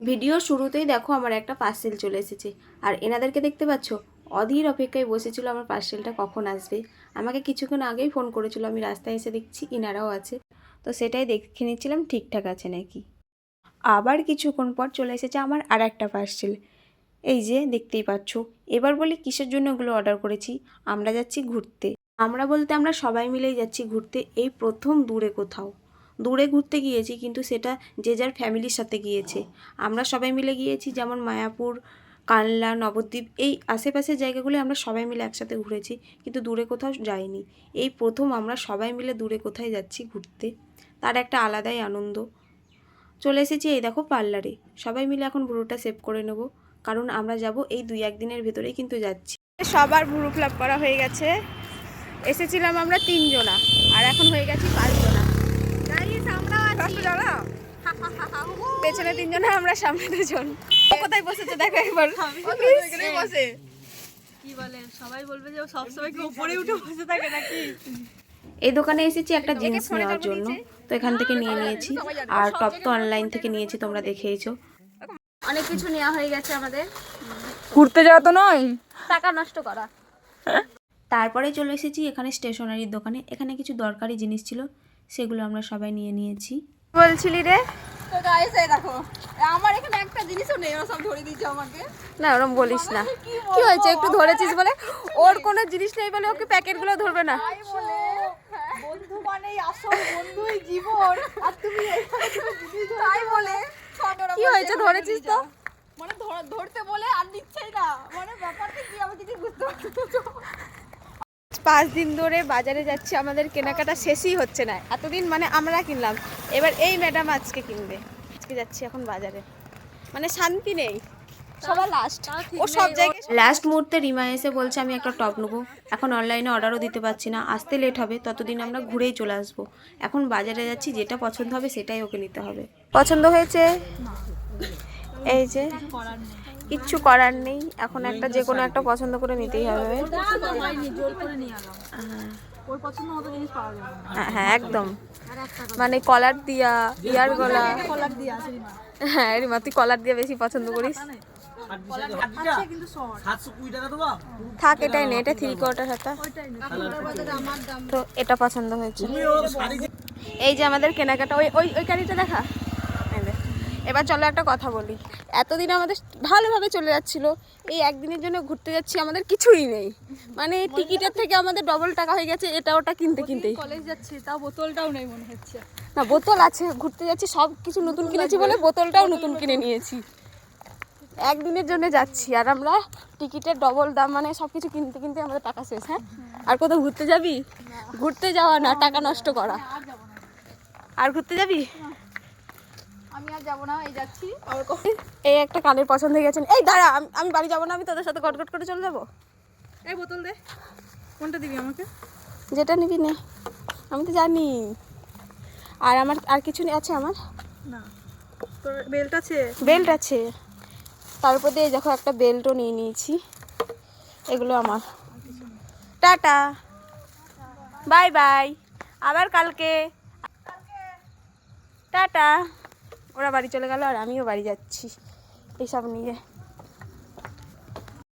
Video শুরুতেই দেখো আমার একটা পার্সেল চলে এসেছে, আর এনাদেরকে দেখতে পাচ্ছ অধীর অপেক্ষায় বসেছিল আমার পার্সেলটা কখন আসবে। আমাকে কিছুক্ষণ আগেই ফোন করেছিল, আমি রাস্তায় এসে দেখছি ইনারাও আছে, তো সেটাই দেখে নিচ্ছিলাম ঠিকঠাক আছে নাকি। আবার কিছুক্ষণ পর চলে এসেছে আমার আর একটা পার্সেল, এই যে দেখতেই পাচ্ছ। এবার বলি কিসের জন্য ওগুলো অর্ডার করেছি। আমরা যাচ্ছি ঘুরতে, আমরা বলতে আমরা সবাই মিলেই যাচ্ছি ঘুরতে। এই প্রথম দূরে কোথাও দূরে ঘুরতে গিয়েছি, কিন্তু সেটা যে যার ফ্যামিলির সাথে গিয়েছে। আমরা সবাই মিলে গিয়েছি, যেমন মায়াপুর, কানলা, নবদ্বীপ, এই আশেপাশের জায়গাগুলি আমরা সবাই মিলে একসাথে ঘুরেছি, কিন্তু দূরে কোথাও যাইনি। এই প্রথম আমরা সবাই মিলে দূরে কোথায় যাচ্ছি ঘুরতে, তার একটা আলাদাই আনন্দ। চলে এসেছি এই দেখো পার্লারে, সবাই মিলে এখন ভুরুটা সেভ করে নেব, কারণ আমরা যাব এই 2-1 দিনের ভেতরেই কিন্তু যাচ্ছি। সবার ভুরু ফ্লাপ করা হয়ে গেছে। এসেছিলাম আমরা 3 জনা, আর এখন হয়ে গেছি 5 জনা। পেছনে 3 জনা, আমরা সামনে 2 জন। কোথায় বসেছে দেখো একবার। বসে কি বলে, সবাই বলবে যে সবসময় কি উপরে উঠে বসে থাকে নাকি। এই দোকানে এসেছি একটা জিন্স নেওয়ার জন্য, তো এখান থেকে নিয়ে নিয়েছি, আর টপ তো অনলাইন থেকে নিয়েছি, তোমরা দেখেইছো। অনেক কিছু নেওয়া হয়ে গেছে আমাদের। ঘুরতে যাওয়া তো নয়, টাকা নষ্ট করা। তারপরে চলে এসেছি এখানে স্টেশনারির দোকানে, এখানে কিছু দরকারি জিনিস ছিল, সেগুলো আমরা সবাই নিয়ে নিয়েছি। বলছিলি রে? তো গাইস এই দেখো, আমার এখানে একটা জিনিসও নেই, ওরা সব ধরে দিয়েছে আমাকে। না ওরকম বলিস না, কি হয়েছে একটু ধরেছিস বলে? ওর কোনো জিনিস নেই বলে ওকে প্যাকেটগুলো ধরবে না? তাই বলে বন্ধু মানেই আসল, বন্ধুই জীবন, আর তুমি এইখানে জিনিস তাই বলে কি হয়েছে ধরেছিস তো? মানে ধরতে বলে আর দিচ্ছেই না, মানে ব্যাপারটা কি আমি কিছু বুঝতে পারছি না। 5 দিন ধরে বাজারে যাচ্ছি, আমাদের কেনাকাটা শেষই হচ্ছে না। এতদিন মানে আমরা কিনলাম, এবার এই ম্যাডাম আজকে কিনবে। আজকে যাচ্ছি এখন বাজারে, মানে শান্তি নেই। সবার লাস্ট, ও সব জায়গায় লাস্ট মুহূর্তে রিমা এসে বলছে আমি একটা টপ নেবো। এখন অনলাইনে অর্ডারও দিতে পারছি না, আসতে লেট হবে, ততদিন আমরা ঘুরেই চলে আসবো। এখন বাজারে যাচ্ছি, যেটা পছন্দ হবে সেটাই ওকে নিতে হবে। পছন্দ হয়েছে, এই যে কিচ্ছু করার নেই, এখন একটা যে কোনো একটা পছন্দ করে নিতেই হবে। হ্যাঁ একদম, মানে কলার দিয়া, ইয়ার গলা। হ্যাঁ রিমা, তুই কলার দিয়া বেশি পছন্দ করিস। থাক এটাই নে, এটা 3/4 হাতা, তো এটা পছন্দ হয়েছে। এই যে আমাদের কেনাকাটা, ওই ওই ওই গাড়িটা দেখা। এবার চলো একটা কথা বলি, এতদিন আমাদের ভালোভাবে চলে যাচ্ছিল, এই একদিনের জন্য ঘুরতে যাচ্ছি, আমাদের কিছুই নেই, মানে টিকিটের থেকে আমাদের ডবল টাকা হয়ে গেছে এটা ওটা কিনতে কিনতেই। কলেজ যাচ্ছি তাও বোতলটাও নেই মনে হচ্ছে। না বোতল আছে, ঘুরতে যাচ্ছি, সব কিছু নতুন কিনেছি বলে বোতলটাও নতুন কিনে নিয়েছি। একদিনের জন্য যাচ্ছি আর আমরা টিকিটের ডবল দাম, মানে সব কিছু কিনতে কিনতে আমাদের টাকা শেষ। হ্যাঁ, আর কোথাও ঘুরতে যাবি? ঘুরতে যাওয়া না, টাকা নষ্ট করা। আর ঘুরতে যাবি? আমি আর যাবো না, এই যাচ্ছি। এই একটা কানের পছন্দ হয়ে গেছে। এই দাঁড়া, আমি বাড়ি যাবো না, আমি তোদের সাথে গটগট করে চলে যাবো। এই বোতল দে, কোনটা দিবি আমাকে? যেটা নিবি নে, আমি তো জানি। আর আমার আর কিছু আছে আমার? না, তোর বেল্ট আছে? বেল্ট আছে, তার উপর দিয়ে দেখো একটা বেল্টও নিয়ে নিয়েছি। এগুলো আমার। টাটা, বাই বাই, আবার কালকে। টাটা। ওরা বাড়ি চলে গেল আর আমিও বাড়ি যাচ্ছি এইসব নিয়ে।